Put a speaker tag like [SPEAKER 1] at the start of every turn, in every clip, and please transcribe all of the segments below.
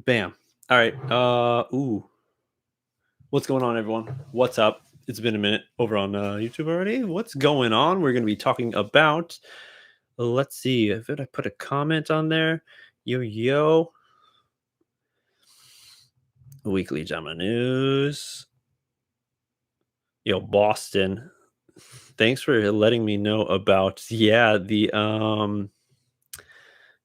[SPEAKER 1] Bam. All right. What's going on, everyone? What's up? It's been a minute over on YouTube already. What's going on? We're going to be talking about. Let's see. If I put a comment on there, yo, weekly Dama news. Yo, Boston. Thanks for letting me know about the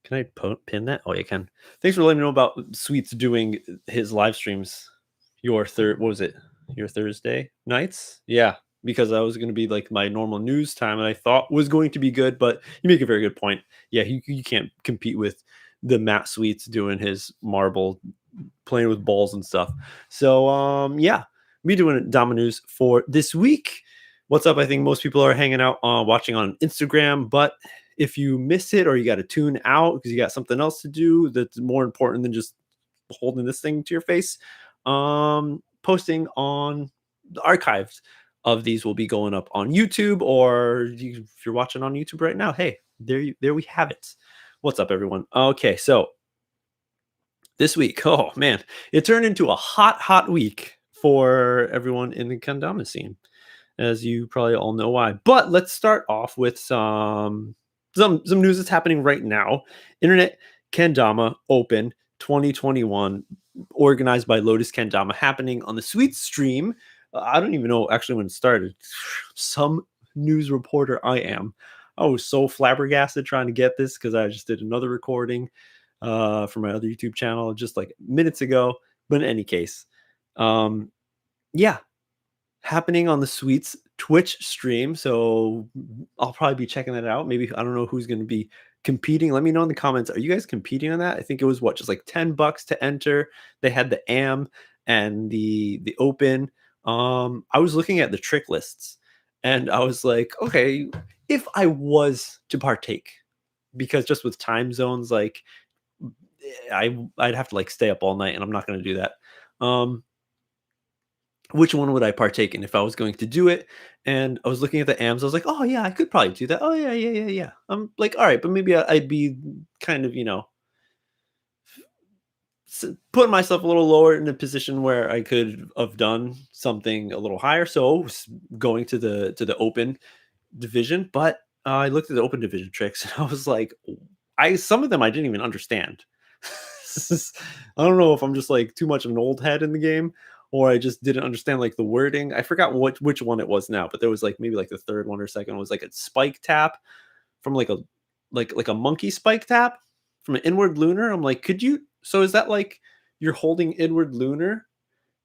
[SPEAKER 1] Can I pin that? Oh, you can. Thanks for letting me know about Sweets doing his live streams. What was it? Your Thursday nights? Yeah, because I was going to be like my normal news time, and I thought was going to be good. But you make a very good point. Yeah, you can't compete with the Matt Sweets doing his marble, playing with balls and stuff. So yeah, me doing Dama news for this week. What's up? I think most people are hanging out, watching on Instagram, but if you miss it or you got to tune out because you got something else to do that's more important than just holding this thing to your face, posting on the archives of these will be going up on YouTube, or if you're watching on YouTube right now, hey, there we have it. What's up, everyone? Okay, so this week, oh man, it turned into a hot week for everyone in the kendama scene, as you probably all know why. But let's start off with some news that's happening right now. Internet Kendama Open 2021, organized by Lotus Kendama, happening on the Sweet stream. I don't even know actually when it started. Some news reporter I am. I was so flabbergasted trying to get this because I just did another recording for my other YouTube channel just like minutes ago. But in any case, yeah, happening on the Sweets Twitch stream. So I'll probably be checking that out. Maybe I don't know who's going to be competing. Let me know in the comments. Are you guys competing on that? I think it was just like $10 to enter. They had the AM and the open. I was looking at the trick lists and I was like, okay, if I was to partake, because just with time zones, like I'd have to like stay up all night, and I'm not going to do that. Which one would I partake in if I was going to do it? And I was looking at the AMs. I was like, oh yeah, I could probably do that. Oh yeah. I'm like, all right, but maybe I'd be kind of, putting myself a little lower in a position where I could have done something a little higher. So going to the open division, but I looked at the open division tricks and I was like, some of them I didn't even understand. I don't know if I'm just like too much of an old head in the game, or I just didn't understand like the wording. I forgot which one it was now, but there was like maybe like the third one or second was like a spike tap from like a monkey spike tap from an inward lunar. I'm like, could you? So is that like you're holding inward lunar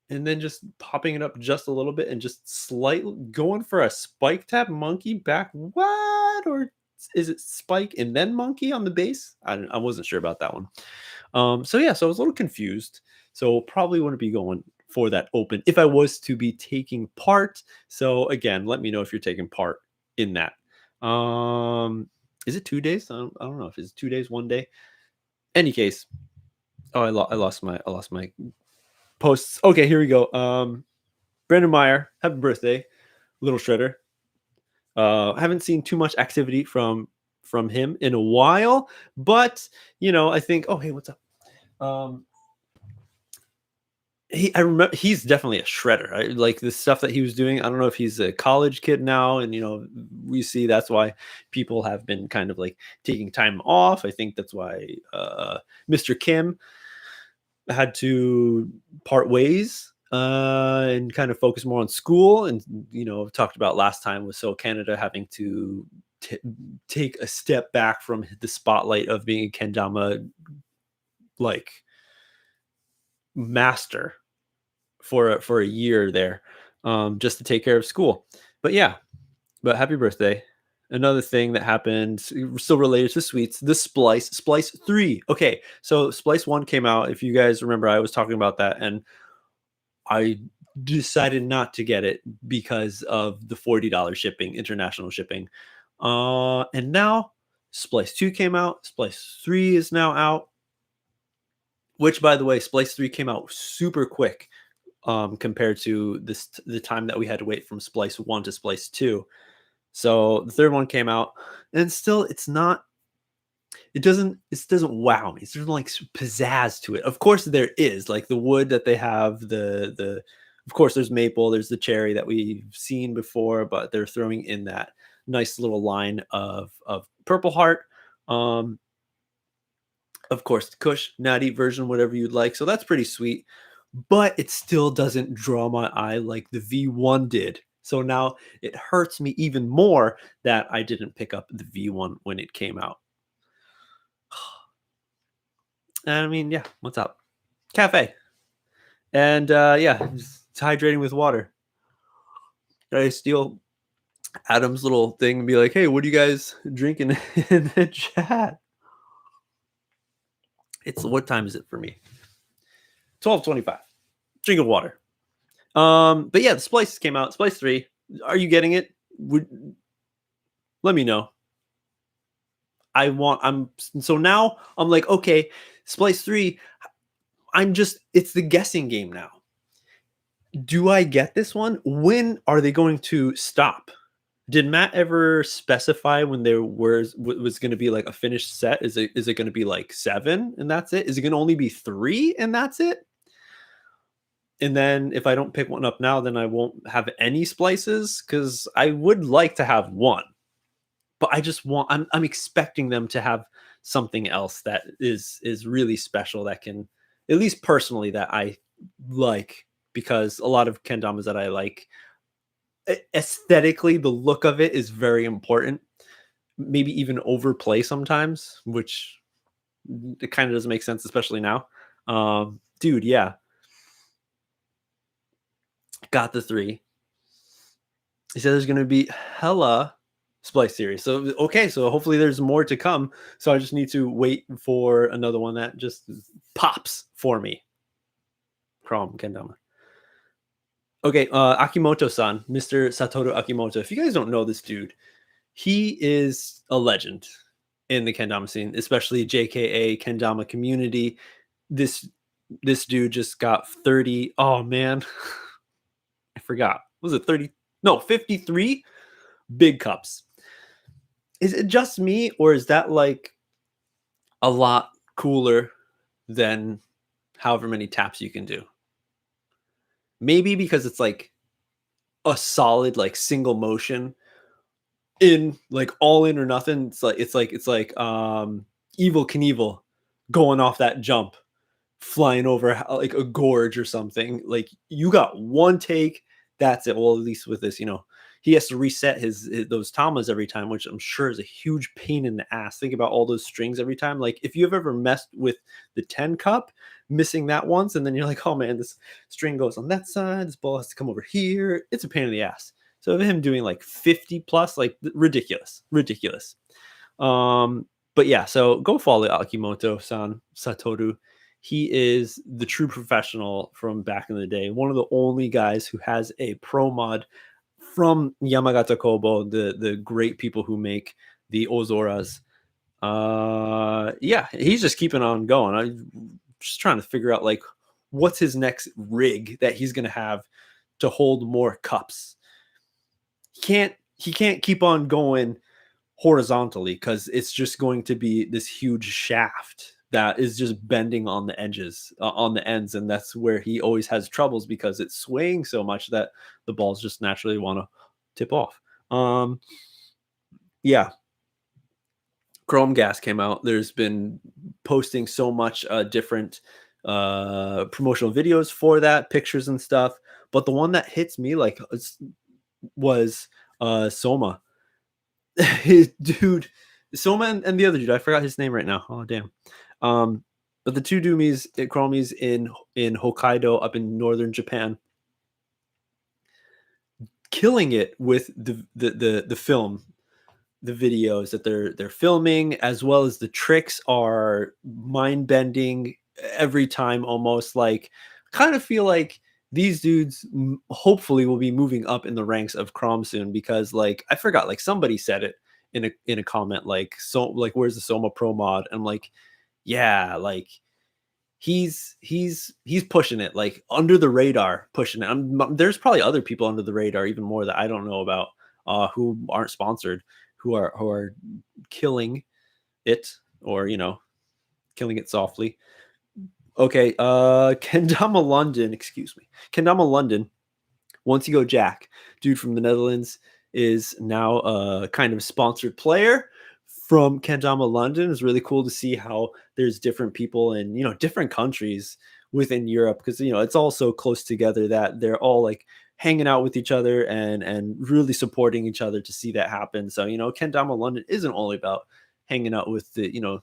[SPEAKER 1] and then just popping it up just a little bit and just slightly going for a spike tap monkey back? What? Or is it spike and then monkey on the base? I wasn't sure about that one. So yeah, so I was a little confused. So probably wouldn't be going for that open if I was to be taking part. So again, let me know if you're taking part in that. Is it 2 days? I don't know if it's 2 days, 1 day. Any case, oh, I lost my posts. Okay, here we go. Brandon Meyer, happy birthday, little shredder. Haven't seen too much activity from him in a while, but I think. Oh, hey, what's up? I remember he's definitely a shredder. Like the stuff that he was doing. I don't know if he's a college kid now, and we see that's why people have been kind of like taking time off. I think that's why Mr. Kim had to part ways and kind of focus more on school. And talked about last time with Canada having to take a step back from the spotlight of being a kendama like master for a year there, just to take care of school. But happy birthday. Another thing that happened, still related to Sweets, the Splice 3. Okay, so Splice 1 came out. If you guys remember, I was talking about that, and I decided not to get it because of the $40 shipping, international shipping. And now Splice 2 came out. Splice 3 is now out. Which, by the way, Splice 3 came out super quick compared to the time that we had to wait from Splice 1 to Splice 2. So the third one came out, and still it's not it doesn't wow me. It's there's no like pizzazz to it. Of course there is, like the wood that they have, the of course there's maple, there's the cherry that we've seen before, but they're throwing in that nice little line of purple heart. Um of course, the Kush, natty version, whatever you'd like. So that's pretty sweet, but it still doesn't draw my eye like the V1 did. So now it hurts me even more that I didn't pick up the V1 when it came out. And I mean, yeah, what's up? Cafe. And yeah, just hydrating with water. I steal Adam's little thing and be like, hey, what are you guys drinking in the chat? It's what time is it for me? 12:25. Drinking water. But yeah, the Splice came out. Splice 3. Are you getting it? Let me know. I'm so now I'm like, okay, Splice 3, it's the guessing game now. Do I get this one? When are they going to stop? Did Matt ever specify when there was going to be like a finished set? Is it going to be like 7 and that's it? Is it going to only be 3 and that's it? And then if I don't pick one up now, then I won't have any splices because I would like to have one, but I'm expecting them to have something else that is really special that can, at least personally, that I like, because a lot of kendamas that I like, aesthetically, the look of it is very important. Maybe even overplay sometimes, which it kind of doesn't make sense, especially now. Dude, yeah, got the 3. He said there's going to be hella Splice series. So okay, so hopefully there's more to come. So I just need to wait for another one that just pops for me. Chrome kendama. Okay, Akimoto-san, Mr. Satoru Akimoto. If you guys don't know this dude, he is a legend in the kendama scene, especially JKA kendama community. This dude just got 30. Oh man, I forgot. Was it 30? No, 53 big cups. Is it just me, or is that like a lot cooler than however many taps you can do? Maybe because it's like a solid like single motion in like all in or nothing. It's like Evil Knievel going off that jump, flying over like a gorge or something. Like you got one take, that's it. Well, at least with this, he has to reset his those tamas every time, which I'm sure is a huge pain in the ass. Think about all those strings every time. Like if you've ever messed with the 10 cup, missing that once, and then you're like, oh man, this string goes on that side, this ball has to come over here. It's a pain in the ass. So him doing like 50 plus, like ridiculous. But yeah, so go follow Akimoto-san, Satoru. He is the true professional from back in the day. One of the only guys who has a pro mod from Yamagata Kobo, the great people who make the Ozoras. Yeah, he's just keeping on going. I'm just trying to figure out like what's his next rig that he's gonna have to hold more cups. He can't keep on going horizontally because it's just going to be this huge shaft that is just bending on the edges, on the ends, and that's where he always has troubles because it's swaying so much that the balls just naturally want to tip off. Yeah, Chrome Gas came out. There's been posting so much different promotional videos for that, pictures and stuff, but the one that hits me like was Soma. Dude, Soma and the other dude, I forgot his name right now. Oh damn. But the two Doomies, Chromies in Hokkaido up in northern Japan, killing it with the film, the videos that they're filming, as well as the tricks are mind bending every time. Almost like, kind of feel like these dudes hopefully will be moving up in the ranks of Crom soon, because like I forgot, like somebody said it in a comment, like, so like where's the Soma Pro mod? And I'm like, yeah, like he's pushing it like under the radar, pushing it. There's probably other people under the radar even more that I don't know about, who aren't sponsored, who are killing it. or killing it softly. Okay, Kendama London, excuse me. Kendama London, once you go Jack, dude from the Netherlands, is now a kind of sponsored player from Kendama London. It's really cool to see how there's different people in different countries within Europe, because it's all so close together that they're all like hanging out with each other and really supporting each other to see that happen. So Kendama London isn't only about hanging out with the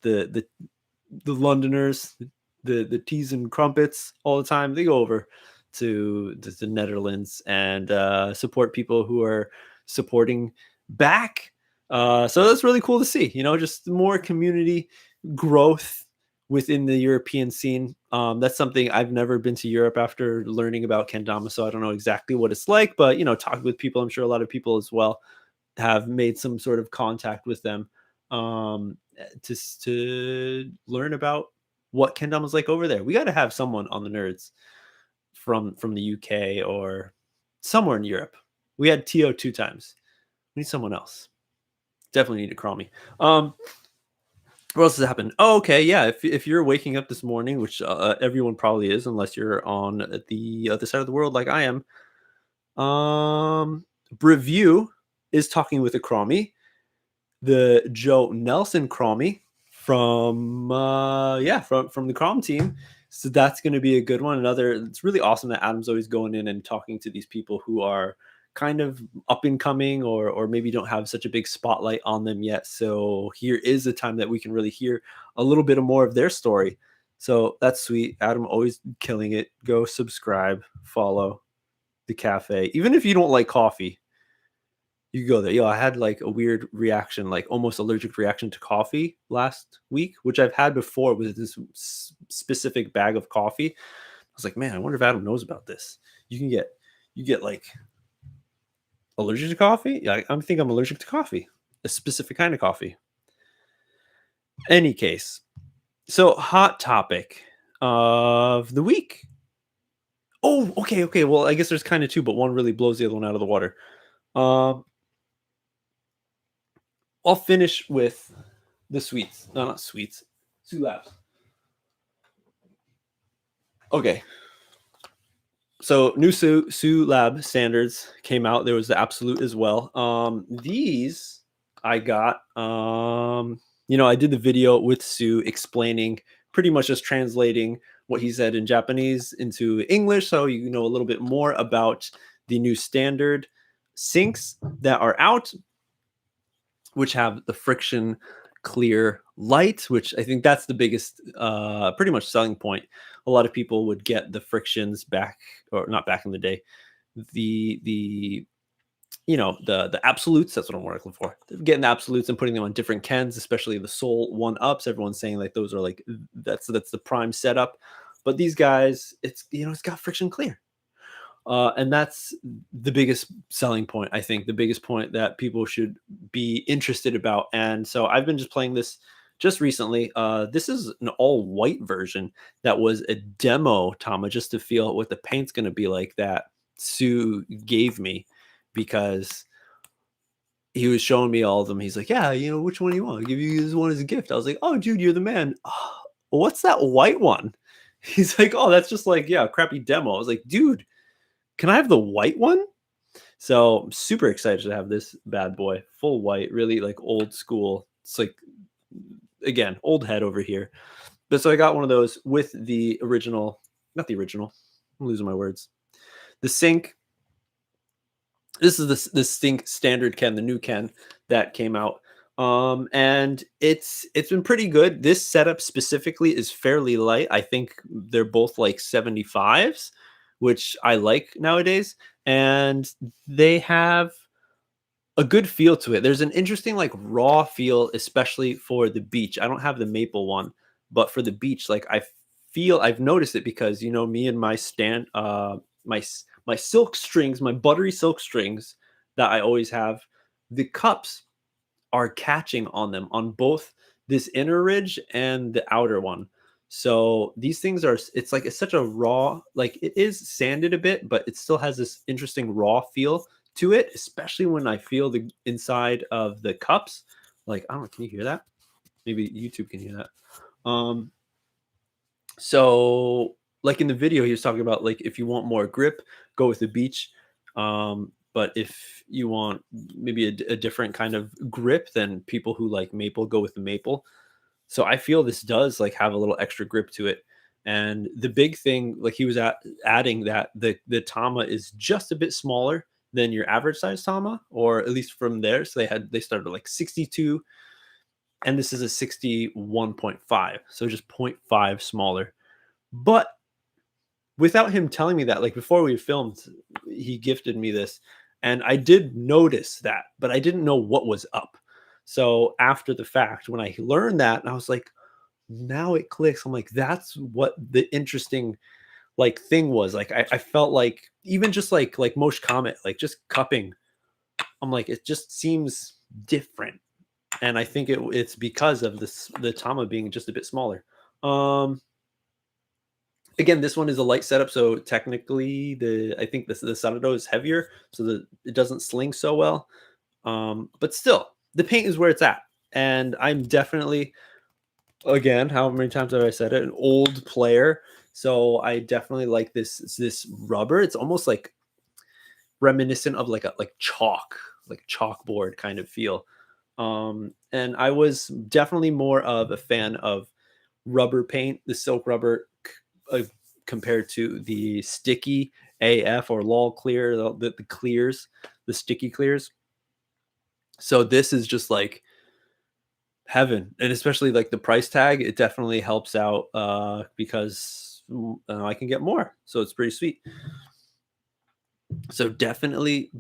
[SPEAKER 1] the Londoners, the teas and crumpets all the time. They go over to the Netherlands and support people who are supporting back. So that's really cool to see. Just more community growth within the European scene. That's something I've never been to Europe after learning about kendama, so I don't know exactly what it's like. But talking with people, I'm sure a lot of people as well have made some sort of contact with them, to learn about what kendama is like over there. We got to have someone on the nerds from the UK or somewhere in Europe. We had To 2 times. We need someone else. Definitely need to call me. What else has happened? Oh, okay, yeah. If you're waking up this morning, which everyone probably is, unless you're on the other side of the world like I am, Review is talking with a Cromie, the Joe Nelson Cromie from from the Crom team. So that's going to be a good one. It's really awesome that Adam's always going in and talking to these people who are kind of up and coming, or maybe don't have such a big spotlight on them yet. So here is a time that we can really hear a little bit more of their story. So that's sweet. Adam always killing it. Go subscribe, follow the cafe. Even if you don't like coffee, you go there. I had like a weird reaction, like almost allergic reaction to coffee last week, which I've had before with this specific bag of coffee. I was like, man, I wonder if Adam knows about this. You get like allergic to coffee. Yeah, I think I'm allergic to coffee, a specific kind of coffee. Any case, so hot topic of the week. Oh, okay. Well, I guess there's kind of two, but one really blows the other one out of the water. I'll finish with the sweets. No, not sweets. Sue Labs. Okay. So new Sue Lab standards came out. There was the absolute as well. These I got. I did the video with Sue explaining, pretty much just translating what he said in Japanese into English, so you know a little bit more about the new standard sinks that are out, which have the friction clear light, which I think that's the biggest, pretty much selling point. A lot of people would get the frictions back, or not back in the day, the the absolutes. That's what I'm looking for. They're getting the absolutes and putting them on different Kens, especially the Soul 1-ups. Everyone's saying like those are like that's the prime setup. But these guys, it's got friction clear. And that's the biggest selling point, I think, the biggest point that people should be interested about. And so I've been just playing this just recently. This is an all white version that was a demo, Tama, just to feel what the paint's going to be like, that Sue gave me, because he was showing me all of them. He's like, yeah, which one do you want? I'll give you this one as a gift. I was like, oh, dude, you're the man. Oh, what's that white one? He's like, oh, that's just like, yeah, a crappy demo. I was like, dude, can I have the white one? So I'm super excited to have this bad boy, full white, really like old school. It's like, again, old head over here. But so I got one of those with the original, not the original, I'm losing my words. The sink. This is the sink standard Ken, the new Ken that came out. And it's been pretty good. This setup specifically is fairly light. I think they're both like 75s, which I like nowadays, and they have a good feel to it. There's an interesting like raw feel, especially for the beach. I don't have the maple one, but for the beach, like I've noticed it, because me and my my silk strings, my buttery silk strings that I always have, the cups are catching on them on both this inner ridge and the outer one. So these things it's such a raw, like it is sanded a bit, but it still has this interesting raw feel to it, especially when I feel the inside of the cups. Like, I don't know, can you hear that? Maybe YouTube can hear that. So like in the video, he was talking about like if you want more grip, go with the beach. But if you want maybe a different kind of grip, then people who like maple go with the maple. So I feel this does like have a little extra grip to it. And the big thing, like he was adding that the Tama is just a bit smaller than your average size Tama, or at least from there. So they started like 62, and this is a 61.5, so just zero. 0.5 smaller. But without him telling me that, like before we filmed, he gifted me this, and I did notice that, but I didn't know what was up. So after the fact, when I learned that, I was like, now it clicks. I'm like, that's what the interesting like thing was. Like I felt like even just like Mosh Comet, like just cupping, I'm like, it just seems different. And I think it's because of the Tama being just a bit smaller. Again, this one is a light setup, so technically I think the Sanado is heavier, so that it doesn't sling so well. But still, the paint is where it's at, and I'm definitely, again, how many times have I said it, an old player. So I definitely like this rubber. It's almost like reminiscent of like chalk, like chalkboard kind of feel. And I was definitely more of a fan of rubber paint, the silk rubber, uh, compared to the sticky AF or lol clear, the clears, the sticky clears. So this is just like heaven, and especially like the price tag, it definitely helps out because I can get more, so it's pretty sweet. So definitely,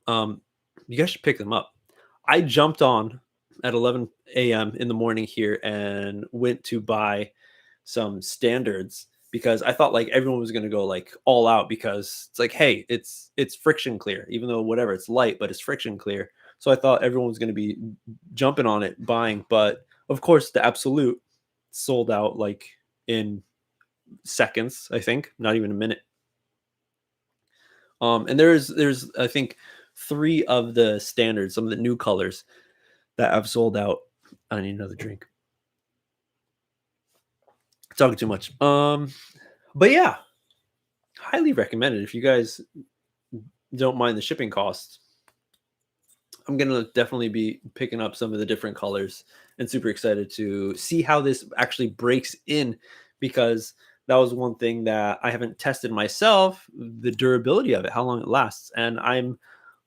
[SPEAKER 1] you guys should pick them up. I jumped on at 11 a.m. in the morning here and went to buy some standards because I thought like everyone was going to go like all out because it's like, hey, it's friction clear, even though whatever, it's light, but it's friction clear. So I thought everyone was going to be jumping on it, buying, but of course the Absolute sold out like in seconds, I think, not even a minute. And there's I think three of the standards, some of the new colors that have sold out. I need another drink. Talking too much. But yeah, highly recommended if you guys don't mind the shipping costs. I'm gonna definitely be picking up some of the different colors and super excited to see how this actually breaks in, because that was one thing that I haven't tested myself, the durability of it, how long it lasts. And I'm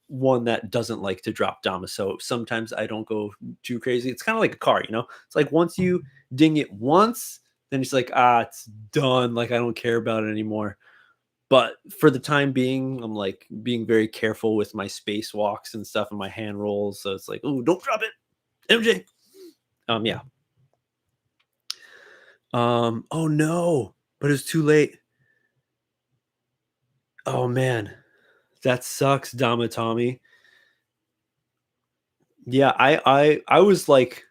[SPEAKER 1] one that doesn't like to drop Dama. So sometimes I don't go too crazy. It's kind of like a car, you know? It's like once you ding it once, then it's like, it's done. Like I don't care about it anymore. But for the time being, I'm like being very careful with my spacewalks and stuff and my hand rolls. So it's like, oh, don't drop it, MJ. Yeah. Oh no, but it's too late. Oh man, that sucks, Dama Tommy. Yeah, I was like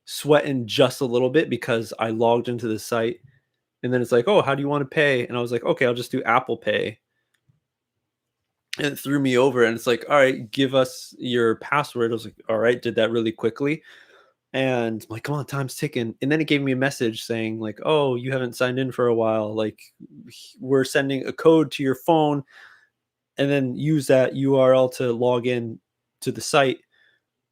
[SPEAKER 1] sweating just a little bit because I logged into the site and then it's like, oh, how do you want to pay? And I was like, okay, I'll just do Apple Pay. And it threw me over and it's like, all right, give us your password. I was like, all right, did that really quickly. And I'm like, come on, time's ticking. And then it gave me a message saying, like, oh, you haven't signed in for a while. Like, we're sending a code to your phone and then use that URL to log in to the site.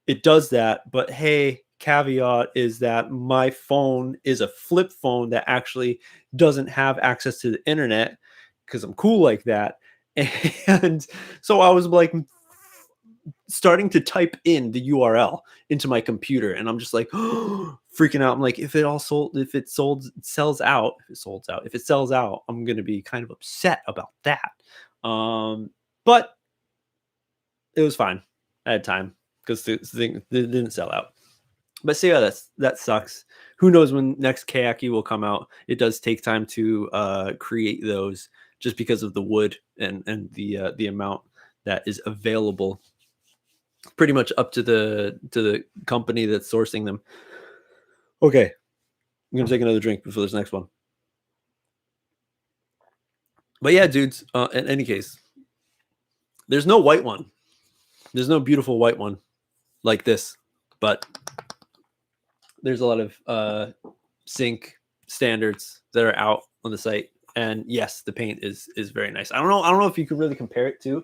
[SPEAKER 1] It does that, but hey, caveat is that my phone is a flip phone that actually doesn't have access to the internet because I'm cool like that. And so I was like starting to type in the URL into my computer, and I'm just like freaking out. I'm like, if it sells out, I'm gonna be kind of upset about that. But it was fine. I had time because the thing didn't sell out. But so yeah, that sucks. Who knows when next Kayaki will come out? It does take time to create those, just because of the wood and the amount that is available. Pretty much up to the company that's sourcing them. Okay, I'm gonna take another drink before this next one. But yeah, dudes. In any case, there's no white one. There's no beautiful white one like this, but There's a lot of sync standards that are out on the site, and yes, the paint is very nice. I don't know if you could really compare it to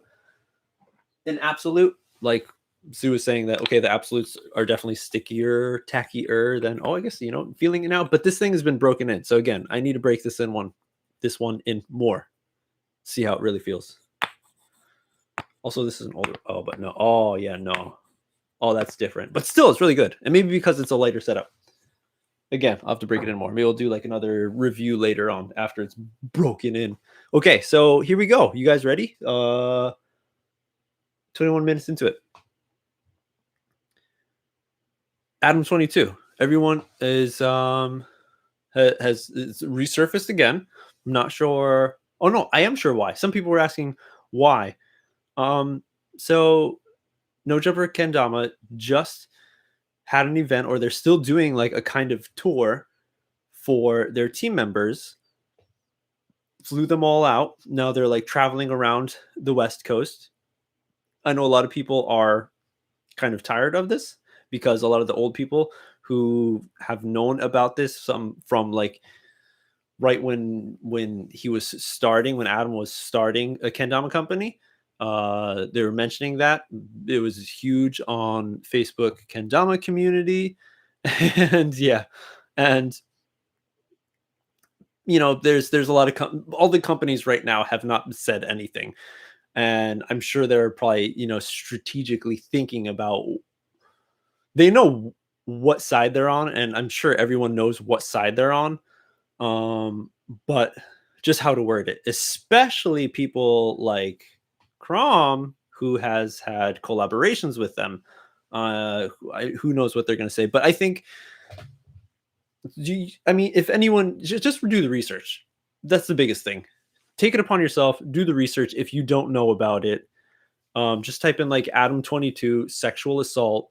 [SPEAKER 1] an absolute. Like Sue was saying that okay, the absolutes are definitely stickier, tackier than I guess feeling it now. But this thing has been broken in, so again, I need to break this one in more, see how it really feels. Also, this is an older. Oh, but no. Oh yeah, no. Oh, that's different, but still, it's really good, and maybe because it's a lighter setup. Again, I'll have to break it in more. Maybe we'll do like another review later on after it's broken in. Okay, so here we go. You guys ready? 21 minutes into it. Adam 22. Everyone is has resurfaced again. I'm not sure. Oh no, I am sure why. Some people were asking why. So No Jumper Kendama just had an event, or they're still doing like a kind of tour for their team members. Flew them all out. Now they're like traveling around the West Coast. I know a lot of people are kind of tired of this because a lot of the old people who have known about this, some from like right when he was starting, when Adam was starting a kendama company, they were mentioning that it was huge on Facebook kendama community, and yeah, and there's a lot of all the companies right now have not said anything, and I'm sure they're probably strategically thinking about, they know what side they're on, and I'm sure everyone knows what side they're on, but just how to word it, especially people like Crom, who has had collaborations with them. Who knows what they're going to say, but I think, I mean, if anyone, just do the research. That's the biggest thing. Take it upon yourself, do the research. If you don't know about it, just type in like Adam 22 sexual assault,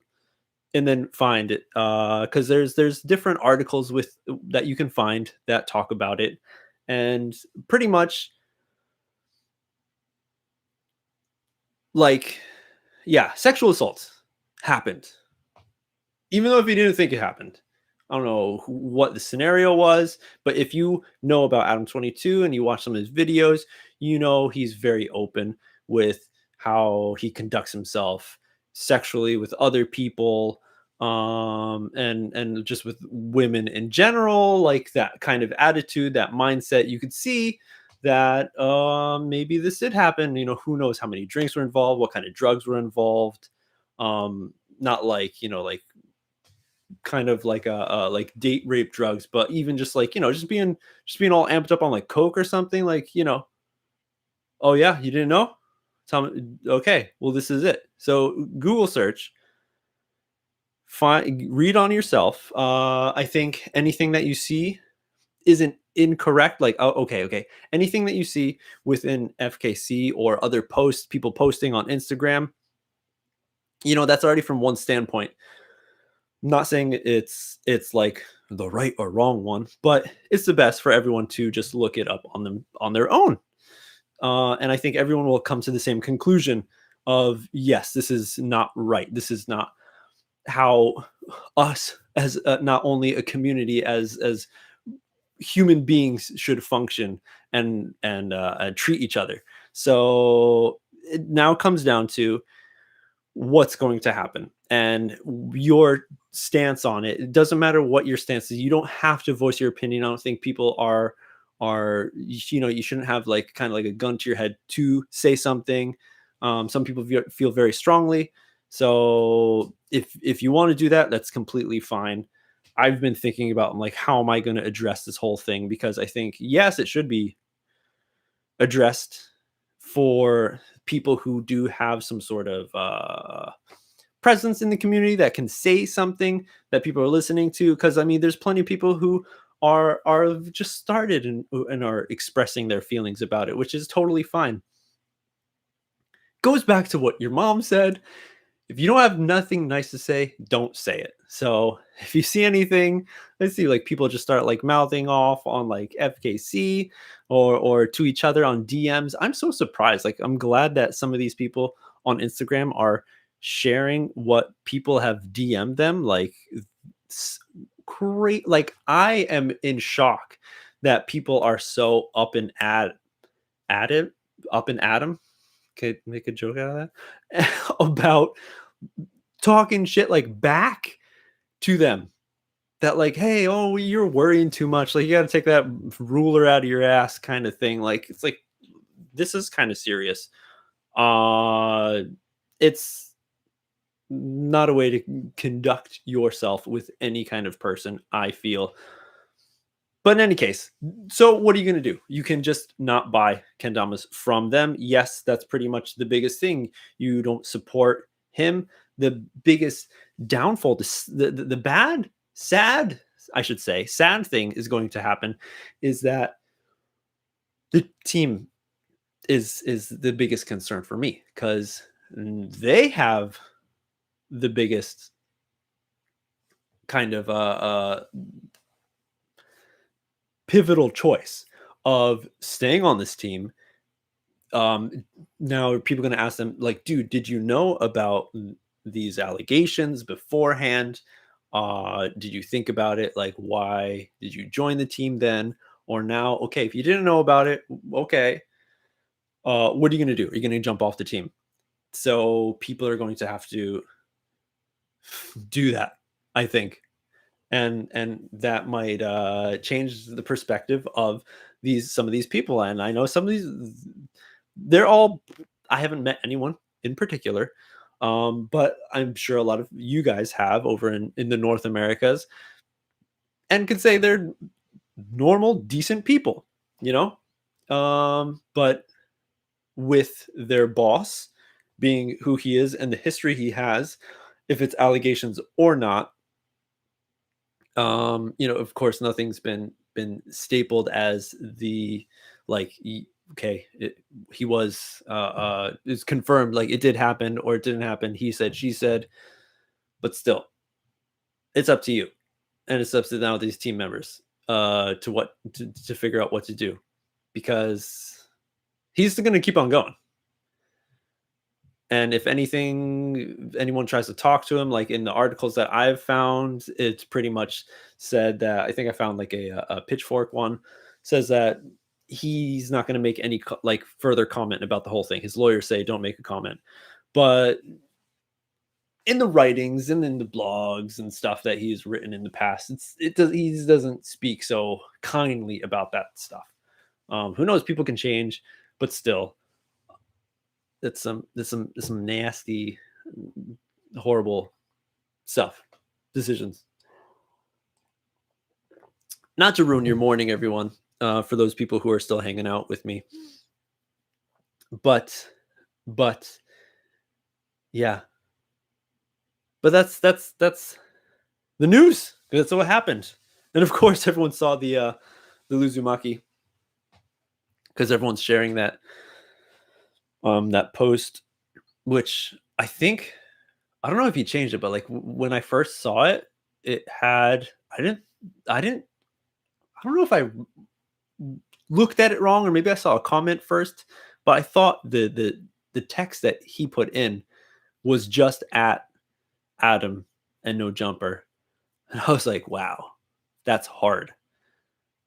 [SPEAKER 1] and then find it, because there's different articles with that you can find that talk about it, and pretty much like, yeah, sexual assaults happened, even though if you didn't think it happened. I don't know what the scenario was, but if you know about Adam 22 and you watch some of his videos, he's very open with how he conducts himself sexually with other people, and just with women in general, like that kind of attitude, that mindset. You could see that maybe this did happen. Who knows how many drinks were involved, what kind of drugs were involved. Not like like kind of like like date rape drugs, but even just like just being all amped up on like coke or something, like oh yeah, you didn't know. Tell me. Okay, well, this is it. So Google search, find, read on yourself. I think anything that you see isn't incorrect. Like, oh, okay, anything that you see within FKC or other posts, people posting on Instagram, that's already from one standpoint. I'm not saying it's like the right or wrong one, but it's the best for everyone to just look it up on their own. And I think everyone will come to the same conclusion of, yes, this is not right. This is not how us as not only a community, as human beings should function and treat each other. So it now comes down to what's going to happen and your stance on it. It doesn't matter what your stance is. You don't have to voice your opinion. I don't think people are you shouldn't have like kind of like a gun to your head to say something. Some people feel very strongly. So if you want to do that, that's completely fine. I've been thinking about like, how am I going to address this whole thing? Because I think, yes, it should be addressed for people who do have some sort of presence in the community that can say something that people are listening to. Because I mean, there's plenty of people who are just started and are expressing their feelings about it, which is totally fine. Goes back to what your mom said. If you don't have nothing nice to say, don't say it. So if you see anything, let's see, like people just start like mouthing off on like FKC or to each other on DMs. I'm so surprised. Like, I'm glad that some of these people on Instagram are sharing what people have DM'd them, like great. Like, I am in shock that people are so at it, up and at 'em. Could make a joke out of that about talking shit like back to them. That like, hey, oh, you're worrying too much. Like, you got to take that ruler out of your ass, kind of thing. Like, it's like this is kind of serious. Uh, it's not a way to conduct yourself with any kind of person, I feel. But in any case, so what are you going to do? You can just not buy kendamas from them. Yes, that's pretty much the biggest thing. You don't support him. The biggest downfall, the bad, sad, I should say, sad thing is going to happen is that the team is the biggest concern for me because they have the biggest kind of pivotal choice of staying on this team. Now are people going to ask them like, dude, did you know about these allegations beforehand? Did you think about it? Like, why did you join the team then or now? Okay, if you didn't know about it, okay. What are you going to do? Are you going to jump off the team? So people are going to have to do that, I think. And that might change the perspective of some of these people. And I know some of these, they're all, I haven't met anyone in particular, but I'm sure a lot of you guys have over in the North Americas and could say they're normal, decent people, you know. But with their boss being who he is and the history he has, if it's allegations or not, of course nothing's been stapled as the like okay, he was it's confirmed, like it did happen or it didn't happen, he said, she said, but still it's up to you, and it's up to now these team members to figure out what to do, because he's going to keep on going. And if anything, anyone tries to talk to him, like in the articles that I've found, it's pretty much said that, I think I found like a Pitchfork one, says that he's not going to make any like further comment about the whole thing. His lawyers say don't make a comment, but in the writings and in the blogs and stuff that he's written in the past, he doesn't speak so kindly about that stuff. Who knows? People can change, but still, there's some nasty, horrible stuff, decisions. Not to ruin your morning, everyone. For those people who are still hanging out with me, but yeah, but that's the news. That's what happened, and of course, everyone saw the Uzumaki because everyone's sharing that post, which I don't know if he changed it, but like when I first saw it, it had I don't know if I looked at it wrong or maybe I saw a comment first, but I thought the text that he put in was just at Adam and no jumper. And I was like, wow, that's hard.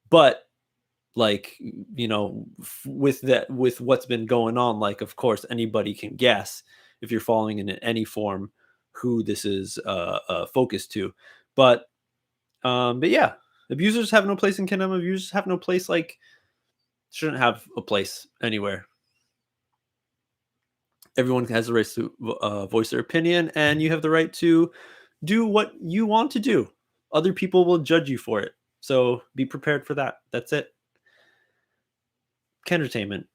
[SPEAKER 1] But like, with what's been going on, like, of course, anybody can guess if you're following in any form who this is focused to. But yeah, abusers have no place in Kingdom. Abusers have no place, like, shouldn't have a place anywhere. Everyone has the right to voice their opinion, and you have the right to do what you want to do. Other people will judge you for it, so be prepared for that. That's it. Kendertainment,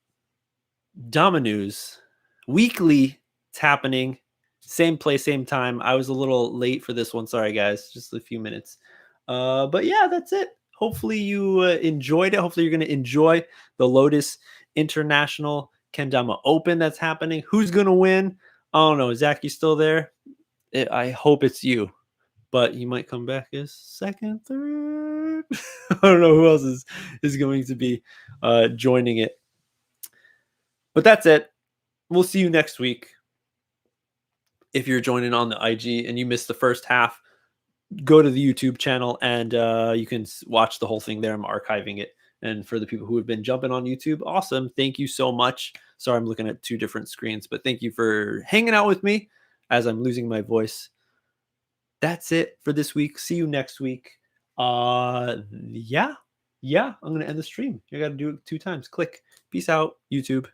[SPEAKER 1] Dama news, weekly. It's happening. Same place, same time. I was a little late for this one. Sorry, guys. Just a few minutes. But yeah, that's it. Hopefully you enjoyed it. Hopefully you're going to enjoy the Lotus International Kendama Open that's happening. Who's going to win? I don't know. Zach, you still there? I hope it's you, but you might come back as second, third. I don't know who else is going to be joining it. But that's it. We'll see you next week. If you're joining on the IG and you missed the first half, go to the YouTube channel and you can watch the whole thing there. I'm archiving it. And for the people who have been jumping on YouTube, awesome. Thank you so much. Sorry, I'm looking at two different screens, but thank you for hanging out with me as I'm losing my voice. That's it for this week. See you next week. Yeah. I'm gonna end the stream. You gotta do it 2 times. Click. Peace out, YouTube.